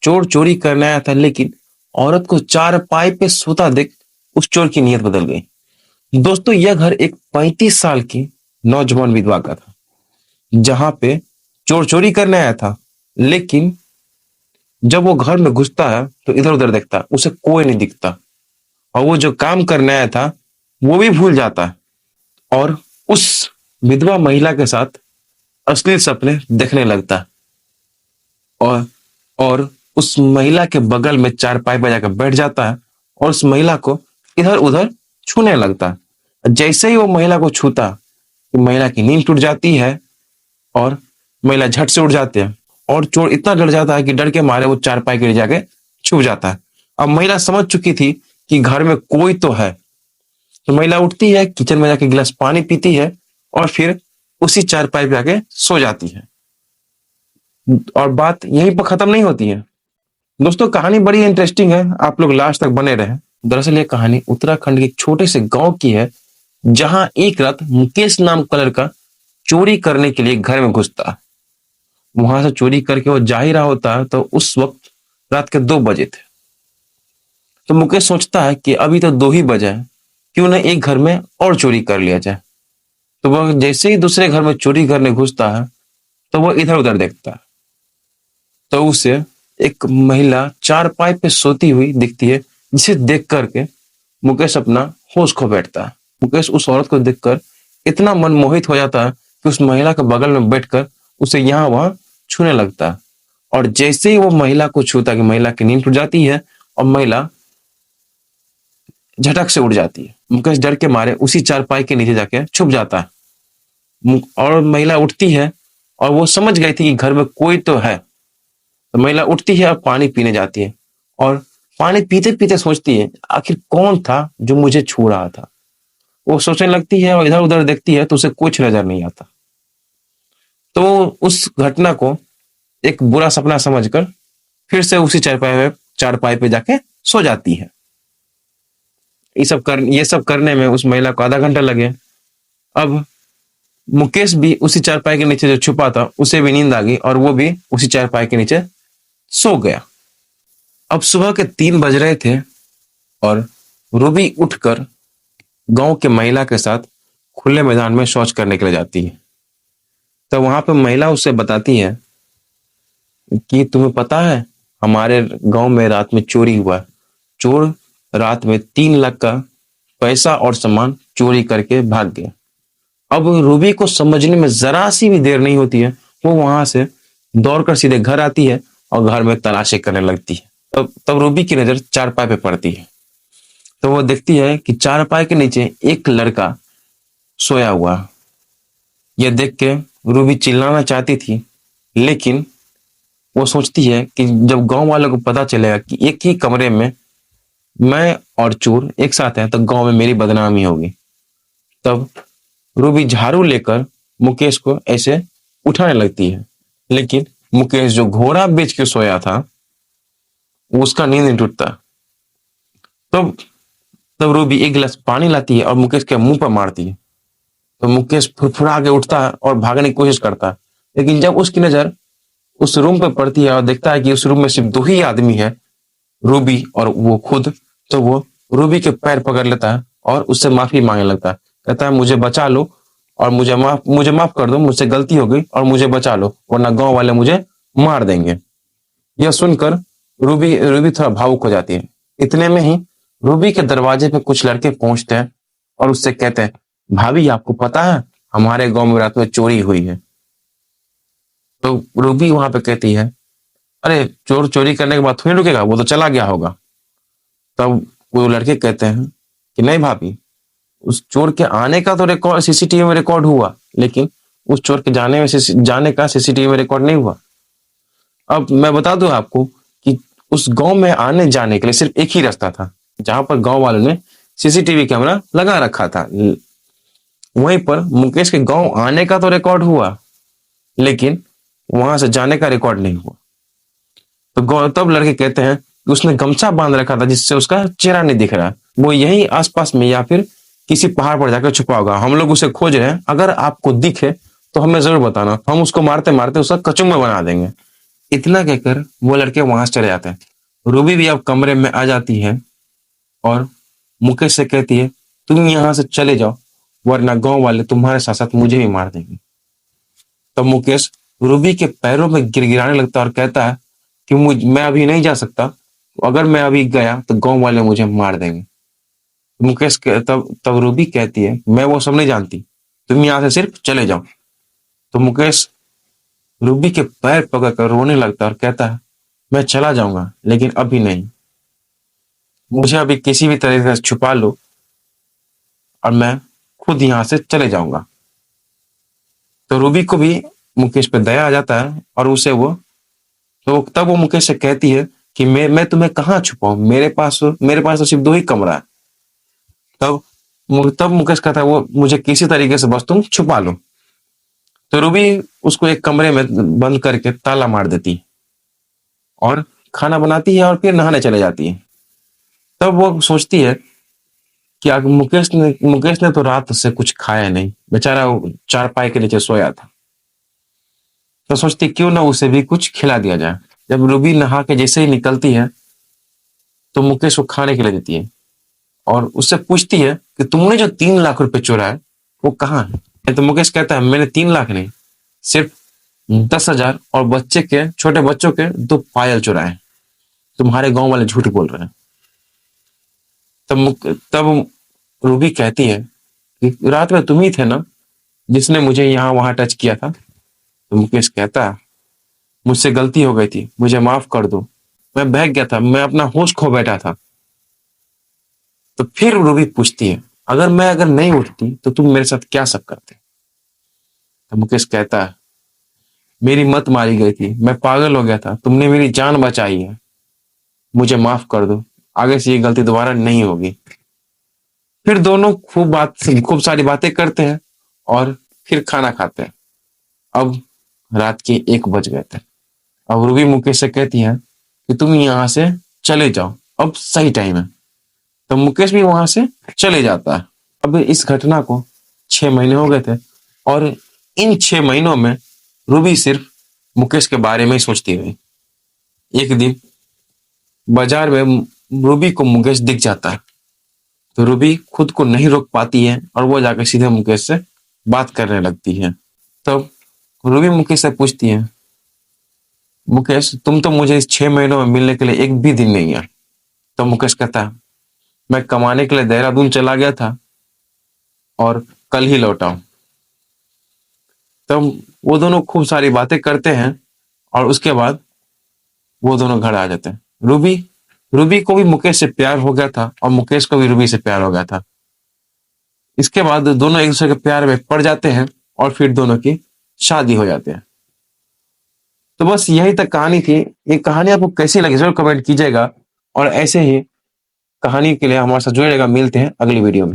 चोर चोरी करने आया था, लेकिन औरत को चारपाई पे सोता देख उस चोर की नीयत बदल गई। दोस्तों, यह घर एक 35 साल की नौजवान विधवा का था, जहां पे चोर चोरी करने आया था, लेकिन जब वो घर में घुसता है तो इधर उधर देखता है, उसे कोई नहीं दिखता, और वो जो काम करने आया था वो भी भूल जाता है, और उस विधवा महिला के साथ अश्लील सपने देखने लगता है। और और उस महिला के बगल में चारपाई पर जाकर बैठ जाता है और उस महिला को इधर उधर छूने लगता है। जैसे ही वो महिला को छूता, तो महिला की नींद टूट जाती है और महिला झट से उठ जाती है, और चोर इतना डर जाता है कि डर के मारे वो चारपाई के नीचे जाके छुप जाता है। अब महिला समझ चुकी थी कि घर में कोई तो है, तो महिला उठती है, किचन में जाके गिलास पानी पीती है और फिर उसी चारपाई पे जाके सो जाती है। और बात यहीं पर खत्म नहीं होती है दोस्तों, कहानी बड़ी इंटरेस्टिंग है, आप लोग लास्ट तक बने रहे। दरअसल ये कहानी उत्तराखंड के एक छोटे से गांव की है, जहां एक रात मुकेश नाम का लड़का चोरी करने के लिए घर में घुसता है। वहां से चोरी करके वो जा ही रहा होता है, तो उस वक्त रात के 2 बजे थे। तो मुकेश सोचता है कि अभी तो 2 ही बजे हैं, क्यों ना एक घर में और चोरी कर लिया जाए। तो वह जैसे ही दूसरे घर में चोरी करने घुसता है, तो वह इधर उधर देखता है, तो उसे एक महिला चारपाई पे सोती हुई दिखती है, जिसे देख करके मुकेश अपना होश खो बैठता है। मुकेश उस औरत को देखकर इतना मनमोहित हो जाता है कि उस महिला के बगल में बैठकर उसे यहाँ वहां छूने लगता है, और जैसे ही वो महिला को छूता कि महिला की नींद टूट जाती है और महिला झटक से उठ जाती है। मुकेश डर के मारे उसी चारपाई के नीचे जाके छुप जाता है, और महिला उठती है और वो समझ गई थी कि घर में कोई तो है। तो महिला उठती है और पानी पीने जाती है, और पानी पीते पीते सोचती है आखिर कौन था जो मुझे छू रहा था। वो सोचने लगती है और इधर उधर देखती है, तो उसे कुछ नजर नहीं आता। तो उस घटना को एक बुरा सपना समझकर फिर से उसी चारपाई पे जाके सो जाती है। ये सब करने में उस महिला को आधा घंटा लगे। अब मुकेश भी उसी चारपाई के नीचे जो छुपा था, उसे भी नींद आ गई और वो भी उसी चारपाई के नीचे सो गया। अब सुबह के 3 बज रहे थे और रूबी उठकर गांव के महिला के साथ खुले मैदान में शौच करने के लिए जाती है। तो वहां पे महिला उसे बताती है कि तुम्हें पता है, हमारे गांव में रात में चोरी हुआ। चोर रात में 3 लाख का पैसा और सामान चोरी करके भाग गया। अब रूबी को समझने में जरा सी भी देर नहीं होती है, वो वहां से दौड़कर सीधे घर आती है और घर में तलाशी करने लगती है। तब रूबी की नजर चारपाई पे पड़ती है, तो वो देखती है कि चारपाई के नीचे एक लड़का सोया हुआ। यह देख के रूबी चिल्लाना चाहती थी, लेकिन वो सोचती है कि जब गांव वालों को पता चलेगा कि एक ही कमरे में मैं और चोर एक साथ हैं, तो गांव में मेरी बदनामी होगी। तब रूबी झाड़ू लेकर मुकेश को ऐसे उठाने लगती है, लेकिन मुकेश जो घोड़ा बेच के सोया था, उसका नींद नहीं टूटता। तब तब रूबी एक गिलास पानी लाती है और मुकेश के मुंह पर मारती है। तो मुकेश फुरफुरा के उठता है और भागने की कोशिश करता है, लेकिन जब उसकी नजर उस रूम पर पड़ती है और देखता है कि उस रूम में सिर्फ 2 ही आदमी है, रूबी और वो खुद, तो वो रूबी के पैर पकड़ लेता है और उससे माफी मांगने लगता है। कहता है मुझे बचा लो और मुझे माफ कर दो, मुझसे गलती हो गई और मुझे बचा लो, वरना गांव वाले मुझे मार देंगे। यह सुनकर रूबी रूबी थोड़ा भावुक हो जाती है। इतने में ही रूबी के दरवाजे पे कुछ लड़के पहुंचते हैं और उससे कहते हैं, भाभी आपको पता है हमारे गांव में रात में चोरी हुई है। तो रूबी वहां पे कहती है, अरे चोर चोरी करने के बाद थोड़ी रुकेगा, वो तो चला गया होगा। तब वो लड़के कहते हैं कि नहीं भाभी, उस चोर के आने का तो रिकॉर्ड सीसीटीवी में रिकॉर्ड हुआ, लेकिन उस चोर के जाने का सीसीटीवी में रिकॉर्ड नहीं हुआ। अब मैं बता दूं आपको कि उस गांव में आने जाने के लिए सिर्फ एक ही रास्ता था, जहां पर गांव वालों ने सीसीटीवी कैमरा लगा रखा था। वहीं पर मुकेश के गांव आने का तो रिकॉर्ड हुआ, लेकिन वहां से जाने का रिकॉर्ड नहीं हुआ। तो तब लड़के कहते हैं कि उसने गमछा बांध रखा था, जिससे उसका चेहरा नहीं दिख रहा। वो यही आसपास में या फिर किसी पहाड़ पर जाकर छुपा होगा। हम लोग उसे खोज रहे हैं, अगर आपको दिखे तो हमें जरूर बताना, हम उसको मारते मारते उसका कचुम्बर बना देंगे। इतना कहकर वो लड़के वहां से चले जाते हैं। रूबी भी अब कमरे में आ जाती है और मुकेश से कहती है, तुम यहाँ से चले जाओ वरना गांव वाले तुम्हारे साथ साथ मुझे भी मार देंगे। तब मुकेश रूबी के पैरों में गिड़गिड़ाने लगता है और कहता है कि मैं अभी नहीं जा सकता, अगर मैं अभी गया तो गांव वाले मुझे मार देंगे। तब तब रूबी कहती है, मैं वो सब नहीं जानती, तुम यहाँ से सिर्फ चले जाओ। तो मुकेश रूबी के पैर पकड़कर रोने लगता है और कहता है, मैं चला जाऊंगा लेकिन अभी नहीं, मुझे अभी किसी भी तरीके से छुपा लो और मैं खुद यहाँ से चले जाऊंगा। तो रूबी को भी मुकेश पे दया आ जाता है और उसे वो तो तब वो मुकेश से कहती है कि मैं तुम्हें कहाँ छुपाऊं, मेरे पास तो सिर्फ 2 ही कमरा है। तब तब मुकेश कहता है, वो मुझे किसी तरीके से बस तुम छुपा लो। तो रूबी उसको एक कमरे में बंद करके ताला मार देती है और खाना बनाती है और फिर नहाने चले जाती है। तब वो सोचती है कि अगर मुकेश ने तो रात से कुछ खाया नहीं, बेचारा चारपाई के नीचे सोया था। तो सोचती क्यों ना उसे भी कुछ खिला दिया जाए। जब रूबी नहा के जैसे ही निकलती है तो मुकेश को खाने के लिए देती है और उससे पूछती है कि तुमने जो 3 लाख रुपए चुराए वो कहाँ है। तो मुकेश कहता है, मैंने 3 लाख नहीं, सिर्फ 10,000 और छोटे बच्चों के 2 पायल चुराए, तुम्हारे गांव वाले झूठ बोल रहे हैं। तब रूबी कहती है कि रात में तुम ही थे ना जिसने मुझे यहाँ वहां टच किया था। तो मुकेश कहता है, मुझसे गलती हो गई थी, मुझे माफ कर दो, मैं बहक गया था, मैं अपना होश खो बैठा था। तो फिर रूबी पूछती है, अगर नहीं उठती तो तुम मेरे साथ क्या सब करते। तो मुकेश कहता है, मेरी मत मारी गई थी, मैं पागल हो गया था, तुमने मेरी जान बचाई है, मुझे माफ कर दो, आगे से ये गलती दोबारा नहीं होगी। फिर दोनों खूब सारी बातें करते हैं और फिर खाना खाते हैं। अब रात के 1 बज गए थे। अब रूबी मुकेश से कहती है कि तुम यहाँ से चले जाओ, अब सही टाइम है। तो मुकेश भी वहां से चले जाता है। अब इस घटना को 6 महीने हो गए थे और इन 6 महीनों में रूबी सिर्फ मुकेश के बारे में ही सोचती रही। एक दिन बाजार में रूबी को मुकेश दिख जाता है। तो रूबी खुद को नहीं रोक पाती है और वो जाकर सीधे मुकेश से बात करने लगती है। तब रूबी मुकेश से पूछती है, मुकेश तुम तो मुझे इस 6 महीनों में मिलने के लिए एक भी दिन नहीं आए। तो मुकेश कहता है, मैं कमाने के लिए देहरादून चला गया था और कल ही लौटा हूं। तब वो दोनों खूब सारी बातें करते हैं और उसके बाद वो दोनों घर आ जाते हैं। रूबी रूबी को भी मुकेश से प्यार हो गया था और मुकेश को भी रूबी से प्यार हो गया था। इसके बाद दोनों एक दूसरे के प्यार में पड़ जाते हैं और फिर दोनों की शादी हो जाती है। तो बस यही तक कहानी थी। ये कहानी आपको कैसी लगी जरूर कमेंट कीजिएगा और ऐसे ही कहानी के लिए हमारे साथ जुड़ेगा। मिलते हैं अगली वीडियो में।